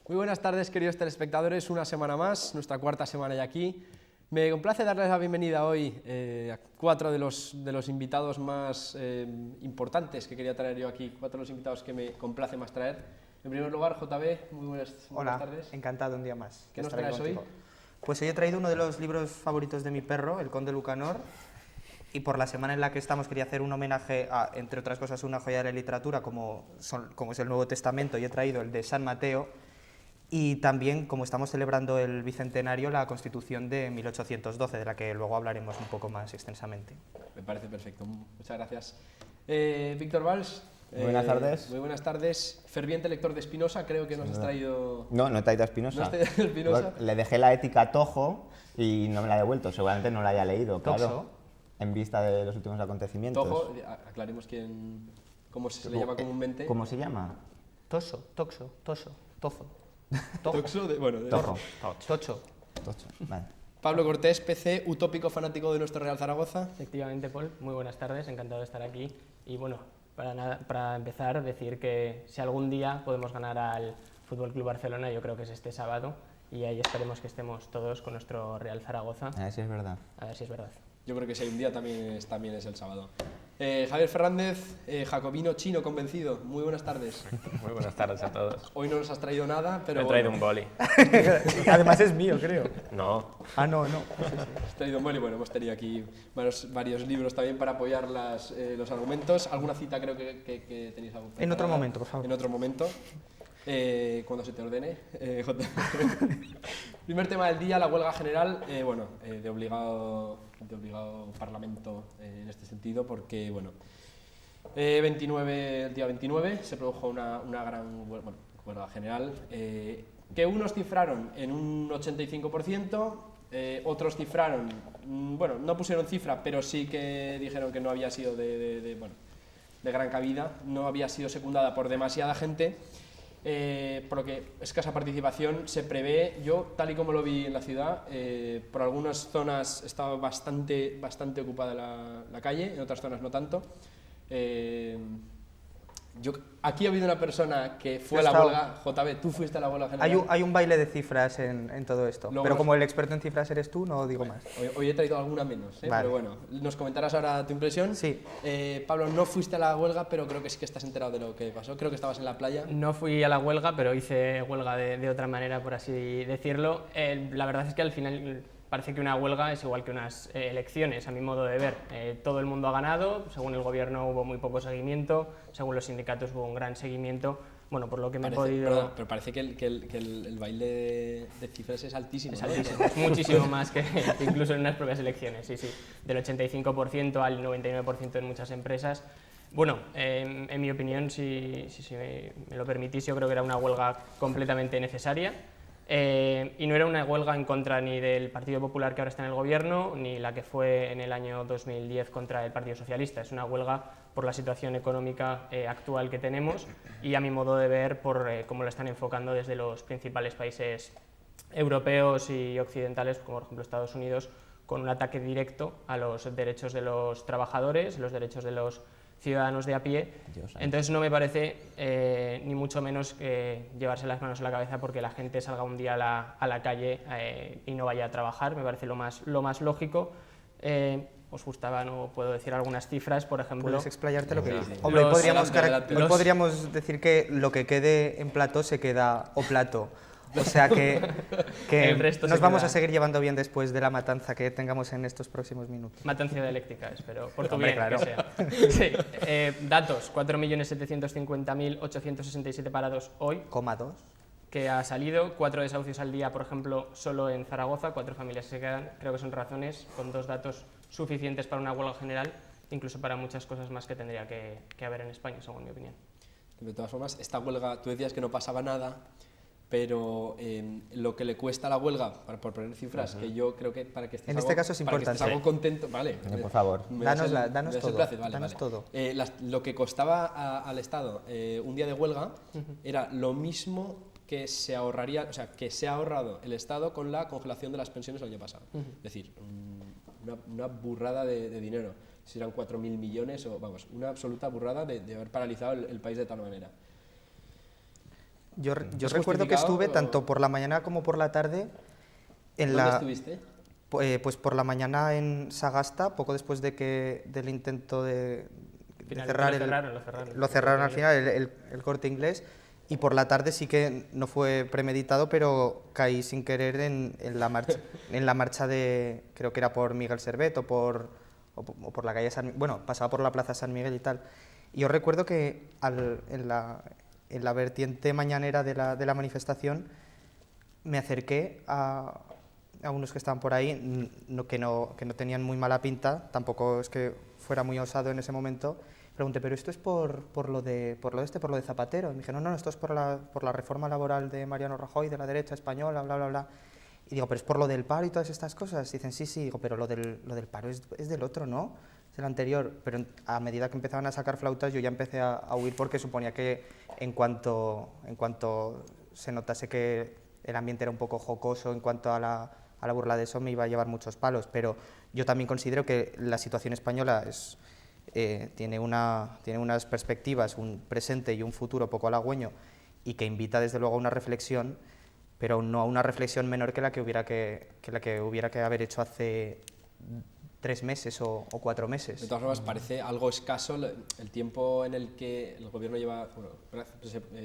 Muy buenas tardes, queridos telespectadores, una semana más, nuestra cuarta semana ya aquí. Me complace darles la bienvenida hoy a cuatro de los invitados más importantes que quería traer yo aquí, cuatro de los invitados que me complace más traer. En primer lugar, JB, muy buenas tardes. Hola, encantado un día más. ¿Qué nos traes hoy? Pues hoy he traído uno de los libros favoritos de mi perro, El Conde Lucanor, y por la semana en la que estamos quería hacer un homenaje a, entre otras cosas, una joya de la literatura como es el Nuevo Testamento, y he traído el de San Mateo, y también, como estamos celebrando el Bicentenario, la Constitución de 1812, de la que luego hablaremos un poco más extensamente. Me parece perfecto, muchas gracias. Víctor Valls. Muy buenas tardes. Muy buenas tardes. Ferviente lector de Spinoza, creo que nos has traído... No, no he traído a Spinoza. ¿No has traído a Spinoza? Le dejé la ética a Tojo y no me la ha devuelto. Seguramente no la haya leído, claro. ¿Toxo? En vista de los últimos acontecimientos. Tojo, aclaremos cómo se le llama comúnmente. ¿Cómo se llama? Toxo, Toxo, Toso, Tozo. Toxo, Tojo. Tocho. Tocho, vale. Pablo Cortés, PC, utópico fanático de nuestro Real Zaragoza. Efectivamente, Paul, muy buenas tardes, encantado de estar aquí. Y bueno, para empezar, decir que si algún día podemos ganar al Fútbol Club Barcelona, yo creo que es este sábado, y ahí esperemos que estemos todos con nuestro Real Zaragoza. A ver si es verdad. A ver si es verdad. Yo creo que si hay un día también es el sábado. Javier Fernández, jacobino chino convencido, muy buenas tardes. Muy buenas tardes a todos. Hoy no nos has traído nada, pero... He traído un boli. Además es mío, creo. No. Ah, no. Has traído un boli, bueno, hemos tenido aquí varios libros también para apoyar los argumentos. ¿Alguna cita creo que tenéis algo? En otro momento, por favor. En otro momento, cuando se te ordene. Primer tema del día, la huelga general, de obligado parlamento en este sentido, porque, bueno, el día 29 se produjo una gran huelga general, que unos cifraron en un 85%, otros cifraron, no pusieron cifra, pero sí que dijeron que no había sido de gran cabida, no había sido secundada por demasiada gente. Por lo que escasa participación se prevé. Yo, tal y como lo vi en la ciudad, por algunas zonas estaba bastante ocupada la calle, en otras zonas no tanto. Aquí ha habido una persona que fue a la huelga. JB, tú fuiste a la huelga general. Hay un baile de cifras en todo esto, Luego pero como el experto en cifras eres tú, no digo más. Hoy he traído alguna menos, Vale. pero bueno, nos comentarás ahora tu impresión. Sí. Pablo, no fuiste a la huelga, pero creo que sí que estás enterado de lo que pasó. Creo que estabas en la playa. No fui a la huelga, pero hice huelga de otra manera, por así decirlo. La verdad es que al final parece que una huelga es igual que unas elecciones, a mi modo de ver. Todo el mundo ha ganado, según el gobierno hubo muy poco seguimiento, según los sindicatos hubo un gran seguimiento. Bueno, por lo que me he podido... Perdón, pero parece que el baile de cifras es altísimo. Es ¿no? altísimo, es muchísimo más que incluso en unas propias elecciones, sí. Del 85% al 99% en muchas empresas. Bueno, en mi opinión, si me lo permitís, yo creo que era una huelga completamente necesaria. Y no era una huelga en contra ni del Partido Popular, que ahora está en el gobierno, ni la que fue en el año 2010 contra el Partido Socialista. Es una huelga por la situación económica actual que tenemos y, a mi modo de ver, por cómo lo están enfocando desde los principales países europeos y occidentales, como por ejemplo Estados Unidos, con un ataque directo a los derechos de los trabajadores, los derechos de los ciudadanos de a pie. Entonces no me parece ni mucho menos llevarse las manos a la cabeza porque la gente salga un día a la calle y no vaya a trabajar. Me parece lo más lógico. ¿Os gustaba? No puedo decir algunas cifras, por ejemplo. Puedes explayarte lo que Sí, dices. sí. Hombre, Adelante. hoy podríamos decir que lo que quede en plato se queda o plato. O sea que El resto nos se vamos queda. a seguir llevando bien después de la matanza que tengamos en estos próximos minutos. Matanza dialéctica, espero, por tu Hombre, bien, claro. que sea. Sí. Datos, 4.750.867 parados hoy, Coma 2. que ha salido, 4 desahucios al día, por ejemplo, solo en Zaragoza, 4 familias se quedan. Creo que son razones, con 2 datos suficientes para una huelga general, incluso para muchas cosas más que tendría que haber en España, según mi opinión. De todas formas, esta huelga, tú decías que no pasaba nada, pero lo que le cuesta a la huelga, por poner cifras, que yo creo que para que estés, En este caso es para que estés importante. algo contento, vale. Por favor. Danos me das el todo, placer, vale, danos vale. todo. Lo que costaba al Estado un día de huelga era lo mismo que se ahorraría, o sea, que se ha ahorrado el Estado con la congelación de las pensiones el año pasado. Es decir, una burrada de dinero. Si eran 4.000 millones, o vamos, una absoluta burrada de haber paralizado el país de tal manera. Yo ¿Es recuerdo que justificado estuve o- tanto por la mañana como por la tarde en ¿Dónde la... estuviste? Pues por la mañana en Sagasta, poco después del intento de Finalmente cerrar lo cerraron. lo cerraron al final, el Corte Inglés, y por la tarde sí que no fue premeditado, pero caí sin querer en la marcha de, creo que era por Miguel Servet o por la calle bueno, pasaba por la Plaza San Miguel y tal. Y yo recuerdo que en la vertiente mañanera de la manifestación me acerqué a unos que estaban por ahí, que no tenían muy mala pinta, tampoco es que fuera muy osado en ese momento. Pregunté, ¿pero esto es por lo de Zapatero? Y me dijeron, no, esto es por la reforma laboral de Mariano Rajoy, de la derecha española, bla, bla, bla. Y digo, ¿pero es por lo del paro y todas estas cosas? Y dicen, sí, sí. Digo, pero lo del paro es del otro, ¿no? Es del anterior. Pero a medida que empezaban a sacar flautas, yo ya empecé a huir porque suponía que en cuanto se notase que el ambiente era un poco jocoso en cuanto a la burla de eso, me iba a llevar muchos palos. Pero yo también considero que la situación española tiene unas perspectivas, un presente y un futuro poco halagüeño, y que invita desde luego a una reflexión, pero no a una reflexión menor que la que hubiera que haber hecho hace 3 meses o 4 meses. De todas formas, parece algo escaso el tiempo en el que el gobierno lleva... Bueno,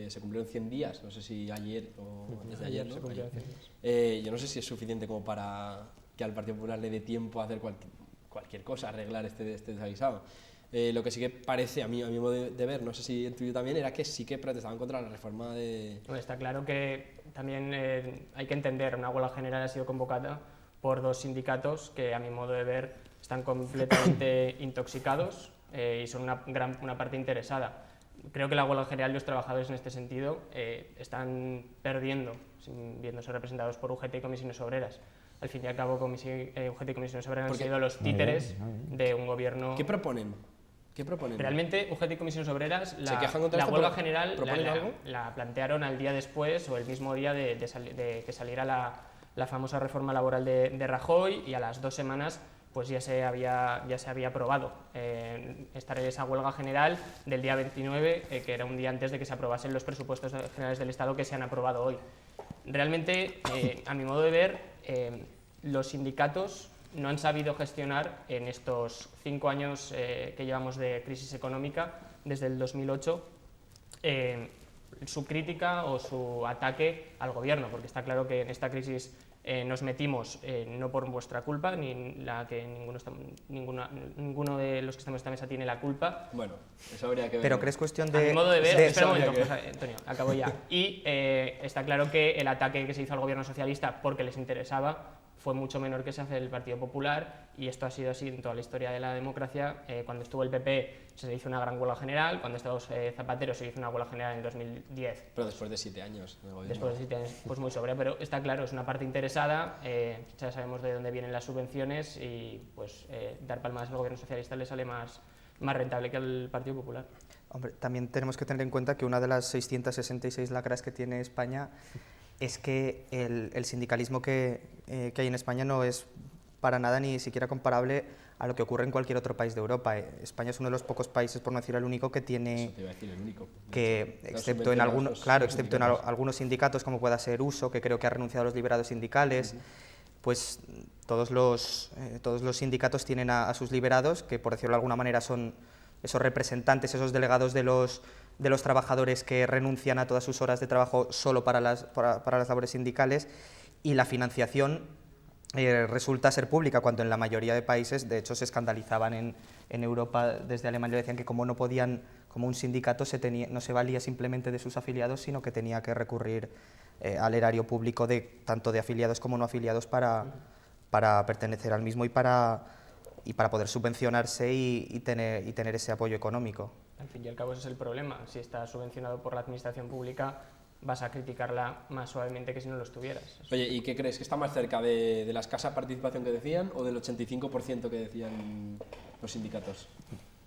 se cumplieron 100 días, no sé si ayer o antes de ayer, ¿no? Se cumplieron 100 días. Yo no sé si es suficiente como para que al Partido Popular le dé tiempo a hacer cualquier cosa, arreglar este desaguisado. Lo que sí que parece, a mi modo de ver, no sé si el tuyo también, era que sí que protestaban contra la reforma de... Bueno, está claro que también hay que entender, una huelga general ha sido convocada por 2 sindicatos que, a mi modo de ver, están completamente intoxicados y son una parte interesada. Creo que la huelga general y los trabajadores en este sentido están perdiendo, viéndose representados por UGT y comisiones obreras. Al fin y al cabo, UGT y comisiones obreras han sido los títeres de un gobierno... ¿Qué proponen? ¿Qué proponen? Realmente, UGT y comisiones obreras, ¿Se quejan contra la esto? huelga general ¿Proponen algo? la plantearon al día después o el mismo día de que saliera la famosa reforma laboral de Rajoy, y a las 2 semanas pues ya se había aprobado estar en esa huelga general del día 29, que era un día antes de que se aprobasen los presupuestos generales del Estado, que se han aprobado hoy. Realmente, a mi modo de ver, los sindicatos no han sabido gestionar en estos 5 años que llevamos de crisis económica, desde el 2008, su crítica o su ataque al gobierno, porque está claro que en esta crisis nos metimos no por vuestra culpa, ni la que ninguno de los que estamos en esta mesa tiene la culpa. Bueno, eso habría que ver. Pero ¿crees cuestión A de...? mi modo de ver, espera un habría momento, que- José Antonio, acabo ya. Y está claro que el ataque que se hizo al gobierno socialista porque les interesaba fue mucho menor que se hace el Partido Popular, y esto ha sido así en toda la historia de la democracia. Cuando estuvo el PP se hizo una gran huelga general, cuando estuvo Zapatero se hizo una huelga general en 2010. Pero después de 7 años de gobierno. Después de 7 años, pues muy sobria, pero está claro, es una parte interesada, ya sabemos de dónde vienen las subvenciones, y pues dar palmadas al gobierno socialista le sale más rentable que al Partido Popular. Hombre, también tenemos que tener en cuenta que una de las 666 lacras que tiene España es que el sindicalismo que hay en España no es para nada ni siquiera comparable a lo que ocurre en cualquier otro país de Europa. España es uno de los pocos países, por no decir el único, que tiene... Eso te iba a decir, el único. que Están excepto en subvencionados algunos, los claro, excepto en sindicatos. algunos sindicatos como pueda ser Uso, que creo que ha renunciado a los liberados sindicales, pues todos los sindicatos tienen a sus liberados, que por decirlo de alguna manera son esos representantes, esos delegados de los trabajadores que renuncian a todas sus horas de trabajo solo para las labores sindicales, y la financiación resulta ser pública, cuando en la mayoría de países, de hecho, se escandalizaban en Europa, desde Alemania decían que como un sindicato no se valía simplemente de sus afiliados, sino que tenía que recurrir al erario público tanto de afiliados como no afiliados para pertenecer al mismo y para poder subvencionarse y tener ese apoyo económico. Al fin y al cabo ese es el problema, si está subvencionado por la administración pública vas a criticarla más suavemente que si no lo estuvieras. Oye, ¿y qué crees? ¿Que está más cerca de la escasa participación que decían o del 85% que decían los sindicatos?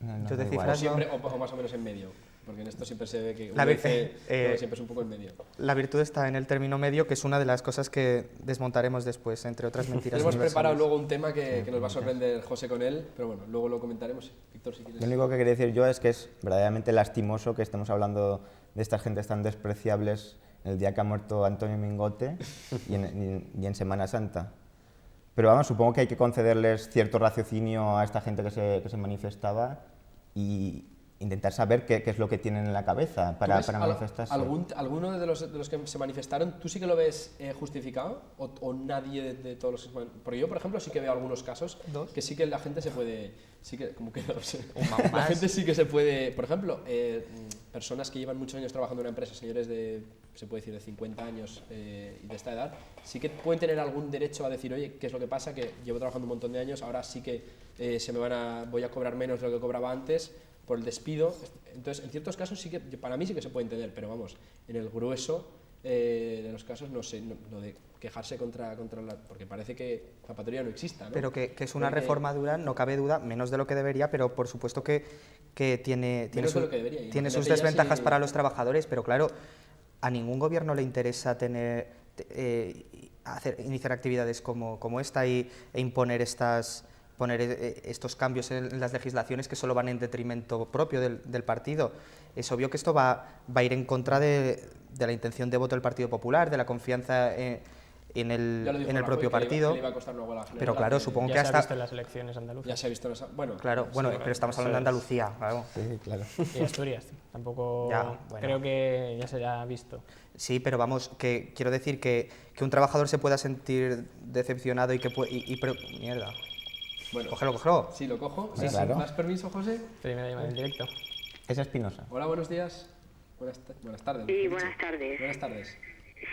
No, Entonces, da igual. cifras- Siempre, o más o menos en medio, porque en esto siempre se ve que La uno ver- dice, eh, siempre es un poco en medio. La virtud está en el término medio, que es una de las cosas que desmontaremos después, entre otras mentiras Tenemos preparado universales. luego un tema que nos va a sorprender José con él, pero bueno, luego lo comentaremos. Víctor, si quieres. Lo único que quería decir yo es que es verdaderamente lastimoso que estemos hablando de estas gentes tan despreciables el día que ha muerto Antonio Mingote y en Semana Santa. Pero vamos, supongo que hay que concederles cierto raciocinio a esta gente que se manifestaba y intentar saber qué es lo que tienen en la cabeza para manifestarse. ¿Alguno de los que se manifestaron, tú sí que lo ves justificado? ¿O nadie de todos los que se manifestaron? Porque yo, por ejemplo, sí que veo algunos casos que sí que la gente se puede... Sí que, como que dos. La gente sí que se puede... Por ejemplo, personas que llevan muchos años trabajando en una empresa, señores de, se puede decir, de 50 años y de esta edad, sí que pueden tener algún derecho a decir, oye, ¿qué es lo que pasa? Que llevo trabajando un montón de años, ahora sí que voy a cobrar menos de lo que cobraba antes por el despido. Entonces, en ciertos casos sí que, para mí sí que se puede entender, pero vamos, en el grueso de los casos no sé, lo de quejarse contra la... Porque parece que la patrulla no exista, ¿no? Pero que es una reforma dura, no cabe duda, menos de lo que debería, pero por supuesto que tiene sus desventajas para los trabajadores, pero claro, a ningún gobierno le interesa iniciar actividades como esta e imponer estos cambios en las legislaciones que solo van en detrimento propio del partido. Es obvio que esto va a ir en contra de la intención de voto del Partido Popular, de la confianza en el propio partido. Que le iba a costar una huelga general, pero claro, supongo que ya hasta... se ha visto en las elecciones andaluzas. Ya se ha visto en las... Bueno, Claro, bueno, pero estamos hablando de Andalucía, claro. Sí, claro. Y Asturias, tampoco Ya, bueno. creo que ya se haya visto. Sí, pero vamos, que quiero decir que un trabajador se pueda sentir decepcionado y que mierda. bueno. Cógelo. Sí, lo cojo. Sí, claro. ¿Me das permiso, José? Primera llamada en directo. Es Espinosa. Hola, buenos días. Buenas tardes. Sí, mejor buenas dicho. tardes. Buenas tardes.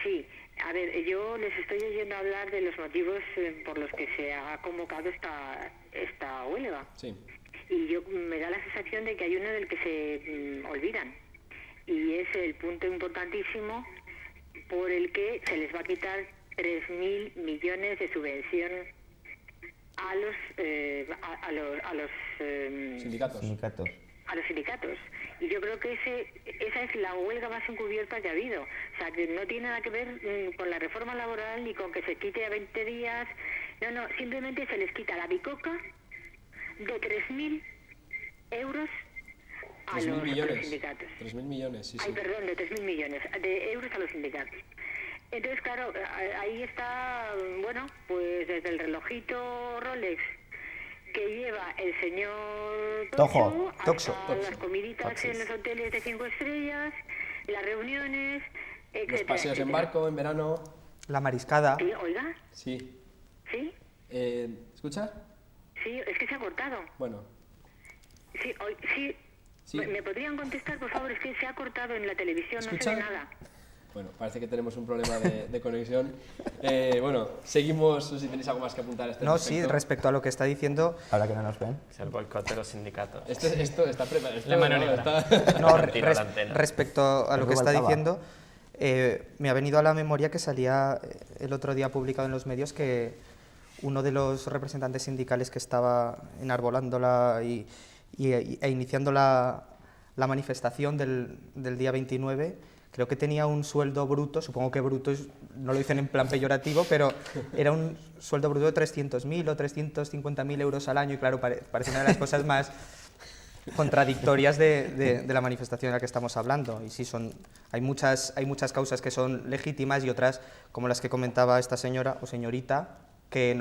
Sí, a ver, yo les estoy oyendo hablar de los motivos por los que se ha convocado esta huelga. Sí. Y me da la sensación de que hay uno del que se olvidan. Y es el punto importantísimo por el que se les va a quitar 3.000 millones de subvención a los Sindicatos. a los sindicatos. Y yo creo que esa es la huelga más encubierta que ha habido. O sea, que no tiene nada que ver con la reforma laboral ni con que se quite a 20 días. No, simplemente se les quita la bicoca de 3.000 euros a 3.000 los millones. sindicatos. 3.000 millones, sí, sí. Ay, perdón, de 3.000 millones de euros a los sindicatos. Entonces, claro, ahí está, bueno, pues desde el relojito Rolex que lleva el señor Toxo. hasta las comiditas en los hoteles de 5 estrellas, las reuniones, etcétera. Los paseos en barco, en verano. La mariscada. Sí, oiga, Sí. sí, ¿Escuchas? sí, es que se ha cortado. Bueno. Sí, sí. Sí. ¿Me podrían contestar, por favor? Es que se ha cortado en la televisión, no se ¿Escucha? ve nada. Bueno, parece que tenemos un problema de conexión. Bueno, seguimos, no sé si tenéis algo más que apuntar a este No, respecto. sí, respecto a lo que está diciendo, Ahora que no nos ven. Es el boicot de los sindicatos. Esto está preparado. La mano negra. no, Tiro la antena. respecto a lo que Luego está el Cava. diciendo, me ha venido a la memoria que salía el otro día publicado en los medios que uno de los representantes sindicales que estaba enarbolándola e iniciando la manifestación del día 29, creo que tenía un sueldo bruto, supongo que bruto no lo dicen en plan peyorativo, pero era un sueldo bruto de 300.000 o 350.000 euros al año y claro, parece una de las cosas más contradictorias de la manifestación de la que estamos hablando. Y sí, hay muchas causas que son legítimas y otras, como las que comentaba esta señora o señorita, que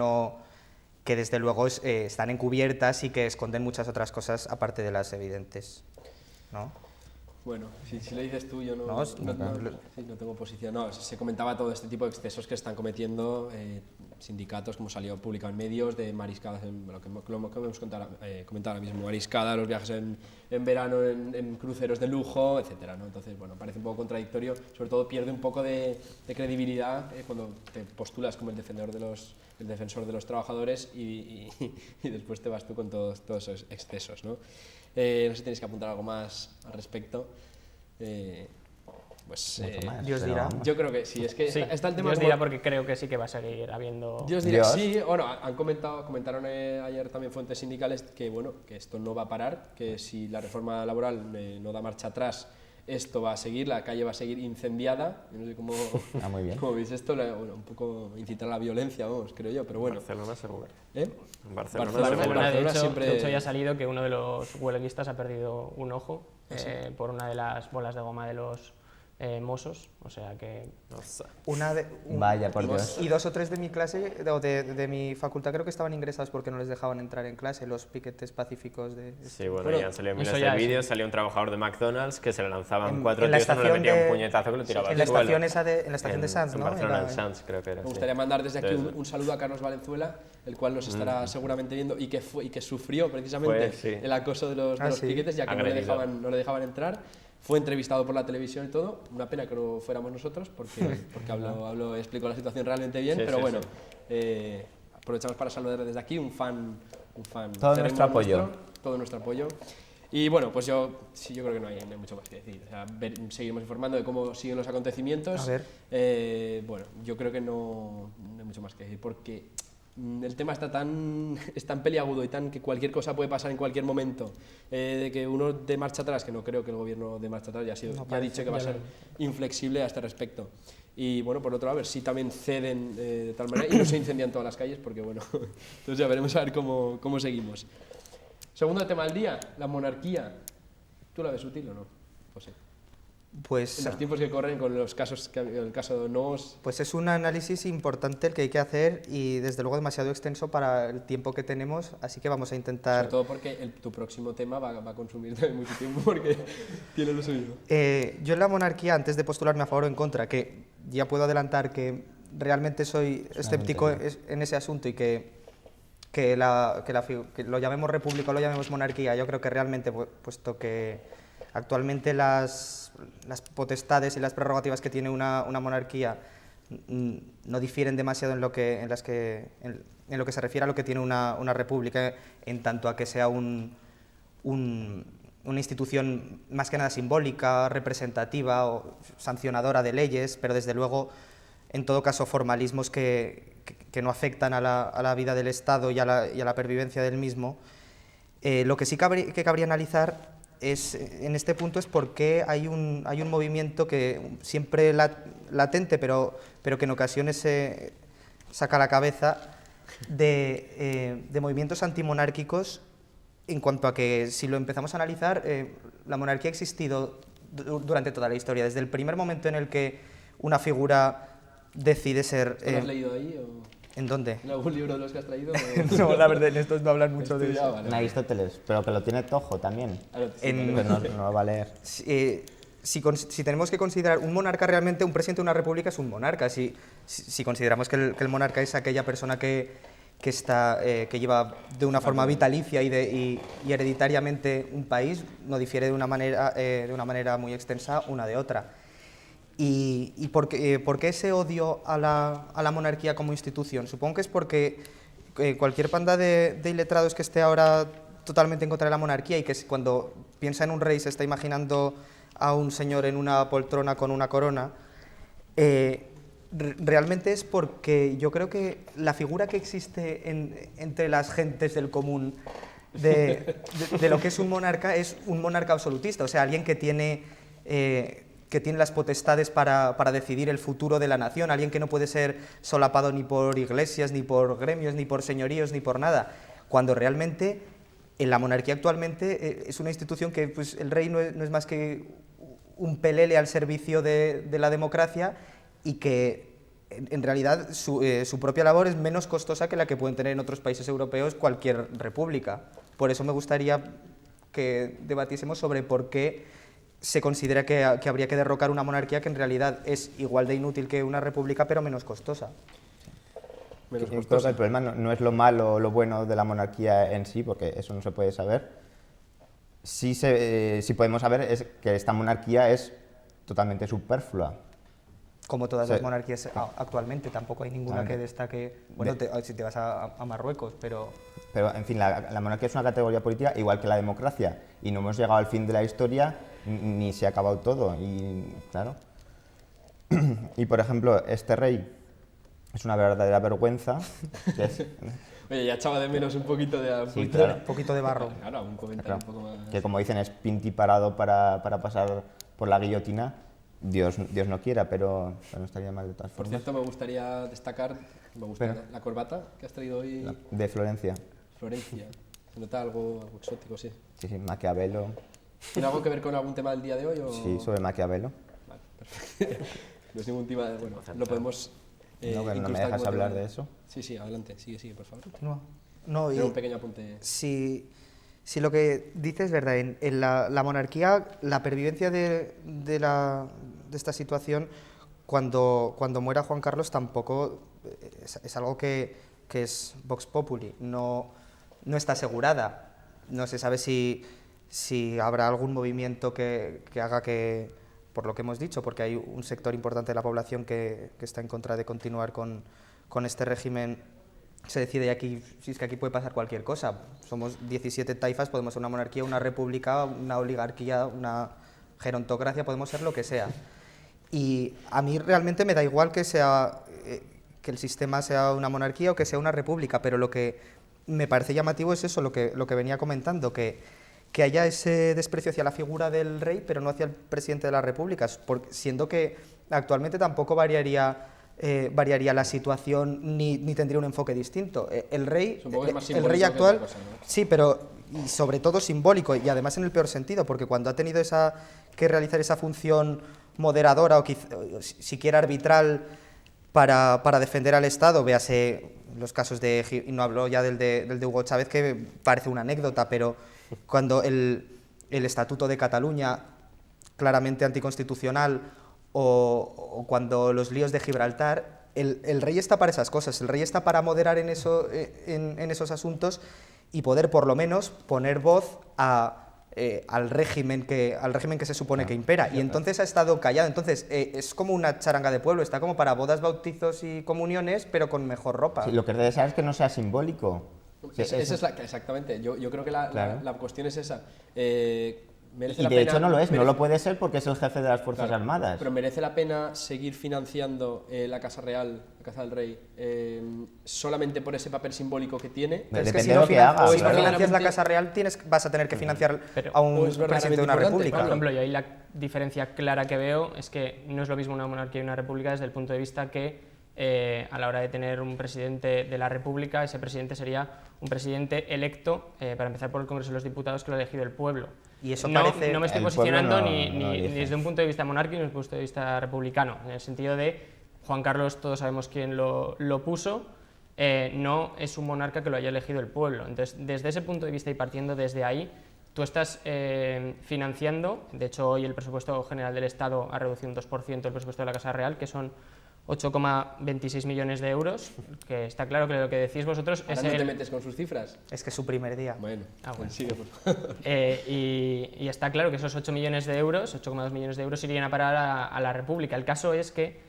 desde luego están encubiertas y que esconden muchas otras cosas aparte de las evidentes, ¿no? Bueno, si lo dices tú, yo No, sí, no tengo posición. No, se comentaba todo este tipo de excesos que están cometiendo sindicatos, como salió publicado en medios, de mariscadas, lo que hemos comentado ahora mismo, mariscadas, los viajes en verano, en cruceros de lujo, etcétera, ¿no? Entonces, bueno, parece un poco contradictorio, sobre todo pierde un poco de credibilidad cuando te postulas como el defensor de los trabajadores y después te vas tú con todos esos excesos, ¿no? No sé si tenéis que apuntar algo más al respecto. Pues Mucho más, Dios pero dirá. vamos. yo creo que sí, es que Sí, está el tema... Dios como- dirá porque creo que sí que va a seguir habiendo... Dios dirá, Dios. sí, bueno, comentaron ayer también fuentes sindicales que bueno, que esto no va a parar, que si la reforma laboral no da marcha atrás, esto va a seguir, la calle va a seguir incendiada. Yo no sé cómo, Muy bien. cómo veis esto, bueno, un poco incitar a la violencia, vamos, creo yo, pero bueno. Barcelona seguro. ¿Eh? En Barcelona, Barcelona, seguro. de hecho, siempre- de hecho ya ha salido que uno de los huelguistas ha perdido un ojo por una de las bolas de goma de mozos, o sea que... Vaya, por Dios. Y 2 o 3 de mi clase, o de mi facultad, creo que estaban ingresados porque no les dejaban entrar en clase, los piquetes pacíficos de... Sí, bueno, Bueno, ya han salido eso miles ya de es- vídeos, salió un trabajador de McDonald's que se le lanzaban En- 4 en la tíos y no le estación metía de- un puñetazo que lo tiraba En al la suelo. estación esa de, en la estación de Sanz, En ¿no? Barcelona, Era- en Sanz, creo que era. Me sí. gustaría mandar desde aquí Entonces, un saludo a Carlos Valenzuela, el cual nos estará seguramente viendo y que sufrió precisamente Fue, sí. el acoso de los Sí. piquetes, ya que no le, Agredido. no le dejaban entrar. Fue entrevistado por la televisión y todo. Una pena que no fuéramos nosotros porque explicó la situación realmente bien, Sí, pero sí, bueno, sí. aprovechamos para saludar desde aquí un fan Todo acérrimo nuestro apoyo. todo nuestro apoyo. Y bueno, pues yo creo que no hay mucho más que decir. O sea, seguiremos informando de cómo siguen los acontecimientos. A ver. Bueno, yo creo que no hay mucho más que decir porque el tema es tan peliagudo y tan que cualquier cosa puede pasar en cualquier momento. De que uno de marcha atrás, que no creo que el gobierno de marcha atrás ya ha dicho que va a ser inflexible a este respecto. Y bueno, por otro lado, a ver si también ceden de tal manera y no se incendian todas las calles, porque bueno, entonces ya veremos a ver cómo seguimos. Segundo tema del día, la monarquía. ¿Tú la ves útil o no, José? Pues, En los tiempos que corren con el caso de Nos, pues es un análisis importante el que hay que hacer y desde luego demasiado extenso para el tiempo que tenemos, así que vamos a sobre intentar... todo porque tu próximo tema va a consumir también mucho tiempo porque tiene lo suyo. Yo en la monarquía, antes de postularme a favor o en contra, que ya puedo adelantar que realmente soy escéptico en ese asunto y que lo llamemos república o lo llamemos monarquía, yo creo que realmente, puesto que actualmente las potestades y las prerrogativas que tiene una monarquía no difieren demasiado en lo que se refiere a lo que tiene una república, en tanto a que sea una institución más que nada simbólica, representativa o sancionadora de leyes, pero desde luego, en todo caso, formalismos que no afectan a la vida del Estado y a la pervivencia del mismo. Lo que sí que cabría analizar en este punto es por qué hay un movimiento que siempre latente, pero que en ocasiones se saca a la cabeza de movimientos antimonárquicos, en cuanto a que, si lo empezamos a analizar, la monarquía ha existido durante toda la historia, desde el primer momento en el que una figura decide ser... ¿Lo has leído ahí o ¿En dónde? en algún libro de los que has traído? No, la verdad, en estos no hablan mucho de eso. Vale, En Aristóteles, pero que lo tiene Tojo también. En- Pero no lo va a leer. Si tenemos que considerar un monarca realmente, un presidente de una república es un monarca. Si consideramos que el monarca es aquella persona que lleva de una forma vitalicia y hereditariamente un país, no difiere de una manera muy extensa una de otra. ¿Y por qué ese odio a la monarquía como institución? Supongo que es porque cualquier panda de iletrados que esté ahora totalmente en contra de la monarquía y que cuando piensa en un rey se está imaginando a un señor en una poltrona con una corona, realmente es porque yo creo que la figura que existe entre las gentes del común de lo que es un monarca absolutista, o sea, alguien que tiene las potestades para decidir el futuro de la nación, alguien que no puede ser solapado ni por iglesias, ni por gremios, ni por señoríos, ni por nada, cuando realmente en la monarquía actualmente es una institución que pues, el rey no es más que un pelele al servicio de la democracia y que en realidad su propia labor es menos costosa que la que pueden tener en otros países europeos cualquier república. Por eso me gustaría que debatiésemos sobre por qué se considera que habría que derrocar una monarquía que en realidad es igual de inútil que una república, pero menos costosa. Menos Yo creo que costosa. el problema no es lo malo o lo bueno de la monarquía en sí, porque eso no se puede saber. Sí podemos saber es que esta monarquía es totalmente superflua. Como todas Sí. las monarquías actualmente, tampoco hay ninguna que Totalmente. destaque. Bueno, si te vas a Marruecos, pero... Pero, en fin, la monarquía es una categoría política igual que la democracia, y no hemos llegado al fin de la historia ni se ha acabado todo, y claro. Y, por ejemplo, este rey es una verdadera vergüenza. Que es, Oye, ya echaba de menos un poquito de... Sí, claro. Un poquito de barro. Claro, un comentario claro, un poco más... que como dicen es pintiparado para pasar por la guillotina. Dios no quiera, pero no estaría mal de todas Por formas. cierto, me gustaría destacar la corbata que has traído hoy, De Florencia. Florencia. Se nota algo exótico, sí. Sí, Maquiavelo. ¿Tiene algo que ver con algún tema del día de hoy? O... Sí, sobre Maquiavelo. Vale, perfecto. No es ningún tema, bueno, lo podemos No, que no me incrustar dejas como hablar tema. de eso. Sí, adelante, sigue, por favor. No, Era un pequeño apunte. si lo que dices es verdad, en la monarquía, la pervivencia de esta situación, cuando muera Juan Carlos, tampoco es algo que es Vox Populi, no está asegurada. No se sabe si habrá algún movimiento que haga que, por lo que hemos dicho, porque hay un sector importante de la población que está en contra de continuar con este régimen, se decide, y aquí, si es que aquí puede pasar cualquier cosa. Somos 17 taifas, podemos ser una monarquía, una república, una oligarquía, una gerontocracia, podemos ser lo que sea. Y a mí realmente me da igual que el sistema sea una monarquía o que sea una república, pero lo que me parece llamativo es eso, lo que venía comentando, que haya ese desprecio hacia la figura del rey, pero no hacia el presidente de las repúblicas, siendo que actualmente tampoco variaría la situación ni tendría un enfoque distinto. El rey actual, cosa, ¿no? sí, pero y sobre todo simbólico, y además en el peor sentido, porque cuando ha tenido que realizar esa función moderadora o siquiera arbitral para defender al Estado, véase los casos y no hablo ya del de Hugo Chávez, que parece una anécdota, pero cuando el Estatuto de Cataluña, claramente anticonstitucional, o cuando los líos de Gibraltar, el rey está para esas cosas, el rey está para moderar en esos asuntos y poder por lo menos poner voz al régimen que se supone que impera, y entonces ha estado callado. Entonces es como una charanga de pueblo, está como para bodas, bautizos y comuniones, pero con mejor ropa. Sí, lo que debe saber es que no sea simbólico. Esa es exactamente, yo creo que la cuestión es esa. Y de hecho no lo es, no lo puede ser porque es el jefe de las Fuerzas Armadas. Pero merece la pena seguir financiando la Casa Real, la Casa del Rey, solamente por ese papel simbólico que tiene. Pero es que Depende de lo que haga. si no financias la Casa Real, vas a tener que financiar a un presidente de una república. Por ejemplo, yo ahí la diferencia clara que veo es que no es lo mismo una monarquía y una república desde el punto de vista que a la hora de tener un presidente de la República, ese presidente sería un presidente electo, para empezar por el Congreso de los Diputados, que lo ha elegido el pueblo. Y eso no parece... me estoy El posicionando pueblo ni desde un punto de vista monárquico ni desde un punto de vista republicano, en el sentido de Juan Carlos, todos sabemos quién lo puso, no es un monarca que lo haya elegido el pueblo. Entonces, desde ese punto de vista y partiendo desde ahí, tú estás financiando, de hecho hoy el presupuesto general del Estado ha reducido un 2% el presupuesto de la Casa Real, que son 8,26 millones de euros, que está claro que lo que decís vosotros ¿Ahora es no te metes con sus cifras? Es que es su primer día. Bueno, bueno. sigue, por favor. Y está claro que esos 8 millones de euros, 8,2 millones de euros, irían a parar a la República. El caso es que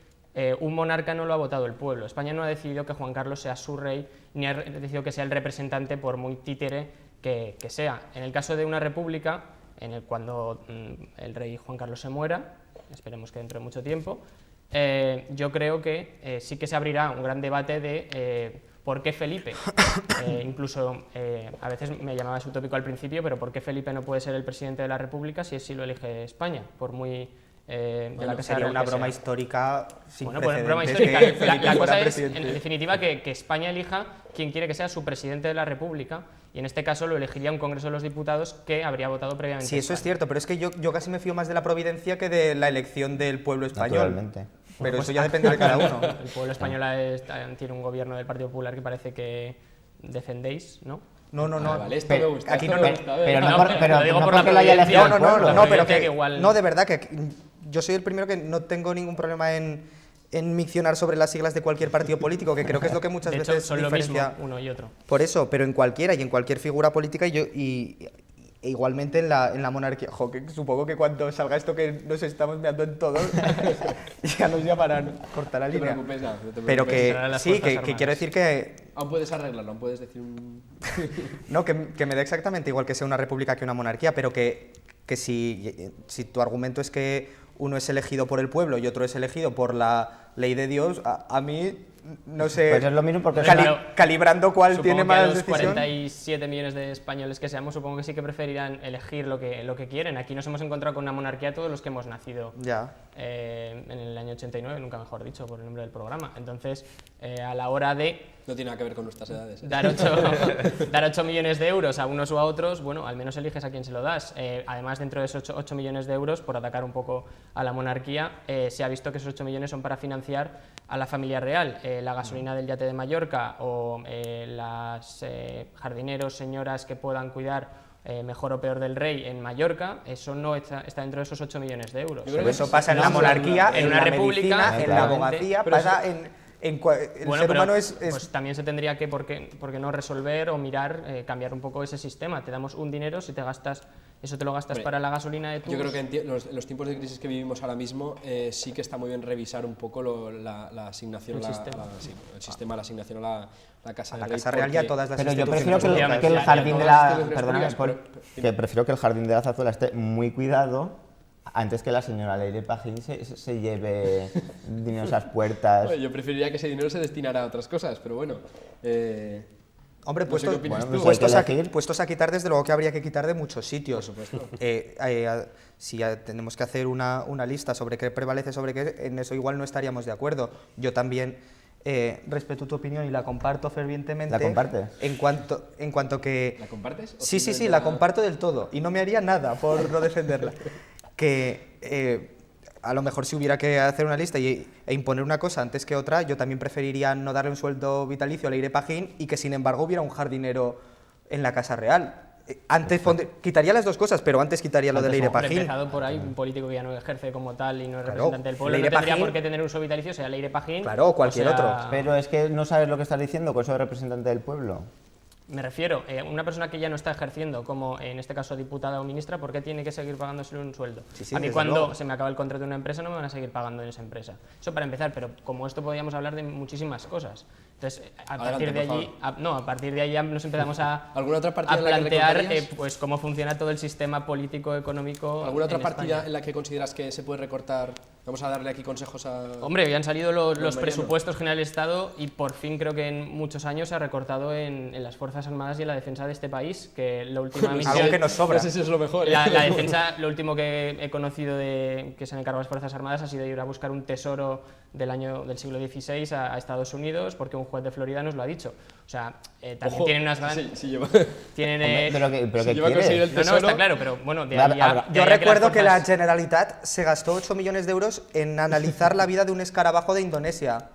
un monarca no lo ha votado el pueblo. España no ha decidido que Juan Carlos sea su rey, ni ha decidido que sea el representante, por muy títere que sea. En el caso de una república, cuando el rey Juan Carlos se muera, esperemos que dentro de mucho tiempo, yo creo que sí que se abrirá un gran debate de por qué Felipe, incluso a veces me llamaba ese utópico al principio, pero por qué Felipe no puede ser el presidente de la República si lo elige España, por muy de la Casa Sería Real una que broma sea. histórica sin Bueno, pues broma precedentes histórica. que La Felipe cosa fuera es, presidente. en definitiva, que España elija quien quiere que sea su presidente de la República, y en este caso lo elegiría un Congreso de los Diputados que habría votado previamente. Sí, eso es cierto, pero es que yo casi me fío más de la providencia que de la elección del pueblo español. Naturalmente. Pero eso ya depende de cada uno. El pueblo español tiene un gobierno del Partido Popular que parece que defendéis, ¿no? No. Vale, esto Pero- me gusta. aquí esto no me lo- gusta, pero ¿verdad? no por- pero lo digo no por la porque lo haya providencia elegido del el pueblo, pueblo. No, pero providencia que igual... no, de verdad que yo soy el primero que no tengo ningún problema en miccionar sobre las siglas de cualquier partido político, que creo que es lo que muchas De hecho, veces son lo mismo diferencia. uno y otro. Por eso, pero en cualquiera y en cualquier figura política e igualmente en la monarquía. Jo, que supongo que cuando salga esto que nos estamos meando en todo, ya nos llamarán cortar la No te línea. preocupes, no te preocupes. Pero que Serán las sí, Fuerzas que Armadas. quiero decir que Aún puedes arreglarlo, aún puedes decir un... no, que me da exactamente igual que sea una república que una monarquía, pero que si tu argumento es que uno es elegido por el pueblo y otro es elegido por la ley de Dios, a mí, no sé, Pues es lo mismo porque Claro. calibrando cuál Supongo tiene que más a los decisión. 47 millones de españoles que seamos, supongo que sí que preferirán elegir lo que quieren. Aquí nos hemos encontrado con una monarquía todos los que hemos nacido Ya. en el año 89, nunca mejor dicho, por el nombre del programa. Entonces, a la hora de No tiene nada que ver con nuestras edades. dar 8 millones de euros a unos o a otros, bueno, al menos eliges a quién se lo das. Además, dentro de esos 8 millones de euros, por atacar un poco a la monarquía, se ha visto que esos 8 millones son para financiar a la familia real. La gasolina del yate de Mallorca o las jardineros, señoras que puedan cuidar mejor o peor del rey en Mallorca, eso no está dentro de esos 8 millones de euros. Yo creo Pero eso pasa en la no, monarquía, en en una la república, medicina, en la claramente. abogacía, Pero pasa el Bueno, ser pero, humano es pues también se tendría que, ¿por qué no resolver o mirar, cambiar un poco ese sistema? Te damos un dinero, si te gastas, eso te lo gastas Hombre, para la gasolina de tu... Yo creo que en los tiempos de crisis que vivimos ahora mismo sí que está muy bien revisar un poco la asignación, El sistema. el sistema, la asignación a la Casa a la del Rey, Casa Real y a porque- todas las Pero yo prefiero instituciones que el públicas. jardín de todas la... las instituciones Perdóname, públicas, Paul, pero- que prefiero que el jardín de la Zarzuela esté muy cuidado antes que la señora Leire Pajín se lleve dinero a esas puertas. Bueno, yo preferiría que ese dinero se destinara a otras cosas, pero bueno. Hombre, No sé qué opinas bueno, tú. pues puestos, hay que elegir. puestos a quitar, desde luego que habría que quitar de muchos sitios. Por supuesto. Si tenemos que hacer una lista sobre qué prevalece sobre qué, en eso igual no estaríamos de acuerdo. Yo también respeto tu opinión y la comparto fervientemente. ¿La compartes? En cuanto que... ¿La compartes? ¿O Sí, sí, sí, simplemente la comparto del todo y no me haría nada por no defenderla. Que a lo mejor si hubiera que hacer una lista e imponer una cosa antes que otra, yo también preferiría no darle un sueldo vitalicio a Leire Pajín y que sin embargo hubiera un jardinero en la Casa Real. Antes quitaría las dos cosas, pero antes quitaría lo de Leire Hombre, Pajín. empezado por ahí, un político que ya no ejerce como tal y no es Claro, representante del pueblo, Leire no tendría Pajín- por qué tener un uso vitalicio, sea Leire Pajín. Claro, o cualquier otro. Pero es que no sabes lo que estás diciendo con eso de representante del pueblo. Me refiero, una persona que ya no está ejerciendo como, en este caso, diputada o ministra, ¿por qué tiene que seguir pagándosele un sueldo? Sí, sí, a mí desde cuando luego. se me acaba el contrato de una empresa no me van a seguir pagando en esa empresa. Eso para empezar, pero como esto podríamos hablar de muchísimas cosas. Entonces, a Adelante, partir de por allí, a partir de ahí ya nos empezamos a, ¿Alguna otra partida a en la que plantear recortarías? pues cómo funciona todo el sistema político, económico. ¿Alguna otra en partida España. en la que consideras que se puede recortar? Vamos a darle aquí consejos a... Hombre, hoy han salido los Mariano. presupuestos generales del Estado y por fin creo que en muchos años se ha recortado en las Fuerzas Armadas y en la defensa de este país, que la última Algo misión... que nos sobra. No sé si es lo mejor. ¿eh? La defensa, lo último que he conocido que se han encargado las Fuerzas Armadas ha sido ir a buscar un tesoro del siglo XVI a Estados Unidos, porque un juez de Florida nos lo ha dicho. O sea, también Ojo, tienen unas grandes... sí, lleva. Tienen, Hombre, pero si ¿qué lleva a conseguir quieres? el no, tesoro... está claro, pero bueno, de Habrá- ahí a- habrá- de Yo ahí a las recuerdo que la fuerzas- Generalitat se gastó 8 millones de euros en analizar la vida de un escarabajo de Indonesia.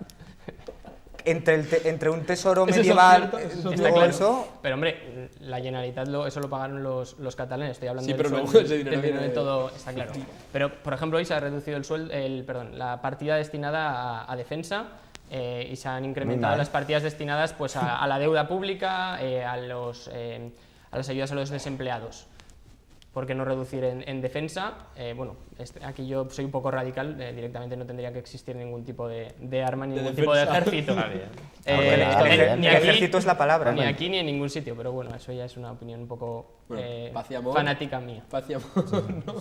Entre un tesoro ¿Eso es medieval, cierto? ¿Eso es todo Está claro. eso, Pero hombre, la Generalitat eso lo pagaron los catalanes, estoy hablando Sí, del pero luego sueldo, ese dinero del viene de de- todo, está claro. Pero, por ejemplo, hoy se ha reducido la partida destinada a defensa y se han incrementado mal. las partidas destinadas pues, a la deuda pública, a las ayudas a los desempleados. ¿Por qué no reducir en defensa? Bueno, aquí yo soy un poco radical, directamente no tendría que existir ningún tipo de arma ni De ningún tipo de defensa. ejército. Bien. Ni el aquí, ejército es la palabra. ni aquí ni en ningún sitio, pero bueno, eso ya es una opinión un poco Bueno, paz y amor. fanática mía. Paz y amor, ¿no?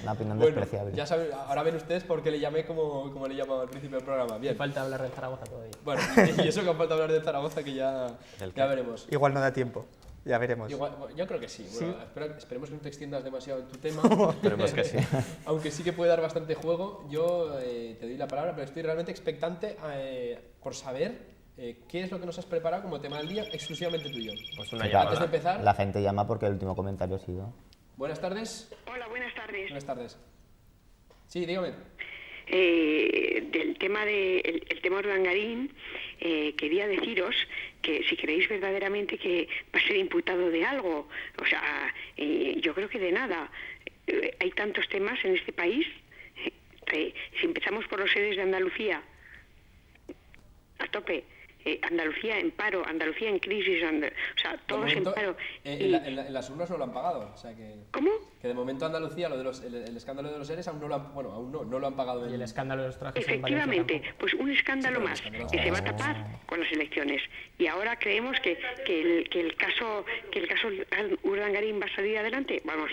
Una opinión Bueno, despreciable. ya saben, ahora ven ustedes por qué le llamé como le llamaba al principio del programa. Me Bien. falta hablar de Zaragoza todavía. Bueno, y eso que falta hablar de Zaragoza que ya veremos. Igual no da tiempo, ya veremos. Yo creo que sí. Bueno, esperemos que no te extiendas demasiado en tu tema. Esperemos que sí. Aunque sí que puede dar bastante juego. Yo te doy la palabra, pero estoy realmente expectante por saber qué es lo que nos has preparado como tema del día exclusivamente tuyo. Pues una Sí, llamada. Antes de empezar, La gente llama porque el último comentario ha sido... buenas tardes. Hola, buenas tardes. Buenas tardes. Sí, dígame. Del tema el tema Urdangarín, quería deciros que si creéis verdaderamente que va a ser imputado de algo, o sea, yo creo que de nada. Hay tantos temas en este país. Si empezamos por los sedes de Andalucía, a tope. Andalucía en paro, Andalucía en crisis, o sea, De todos momento, en paro. en las urnas no lo han pagado. O sea que ¿Cómo? de momento Andalucía, lo de el escándalo de los seres aún no lo han, bueno, aún no lo han pagado. Y el en- escándalo de los trajes en Valencia Efectivamente, tampoco. pues un escándalo Sí, pero más el escándalo que se va a está- tapar con las elecciones. Y ahora creemos que el caso Urdangarín va a salir adelante. Vamos,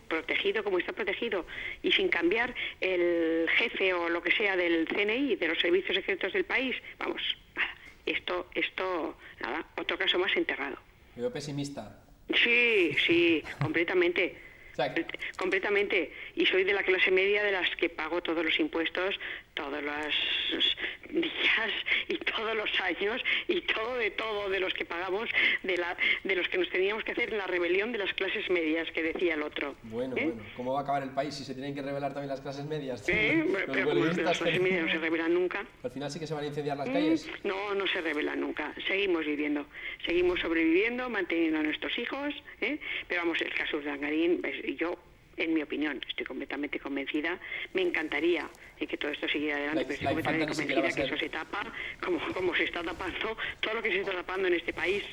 protegido como está protegido y sin cambiar el jefe o lo que sea del CNI, de los servicios secretos del país, vamos, nada, esto, nada, otro caso más enterrado. Me veo pesimista. Sí, completamente. O sea, Completamente. Y soy de la clase media de las que pago todos los impuestos, todos los días y todos los años y todo de los que pagamos, de los que nos teníamos que hacer en la rebelión de las clases medias, que decía el otro. bueno, ¿cómo va a acabar el país si se tienen que revelar también las clases medias? Pero Los como las huelguistas, clases medias no se rebelan nunca. al final sí que se van a incendiar las calles. No se rebelan nunca. Seguimos viviendo, seguimos sobreviviendo, manteniendo a nuestros hijos, pero vamos, el caso de Urdangarín, yo, en mi opinión, estoy completamente convencida, me encantaría que todo esto siguiera adelante, pero estoy completamente convencida que eso se tapa, como se está tapando todo lo que se está tapando en este país.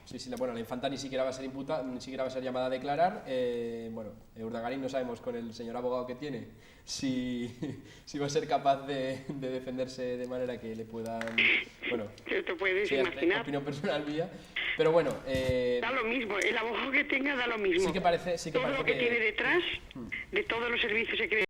Sí, bueno, la infanta ni siquiera va a ser ni siquiera va a ser llamada a declarar. Urdangarín no sabemos con el señor abogado que tiene si va a ser capaz de defenderse de manera que le puedan... Bueno, ¿Te puedes sí, imaginar? es opinión personal mía, pero bueno... Da lo mismo, el abogado que tenga da lo mismo. Sí que parece todo lo que que tiene detrás de todos los servicios secretos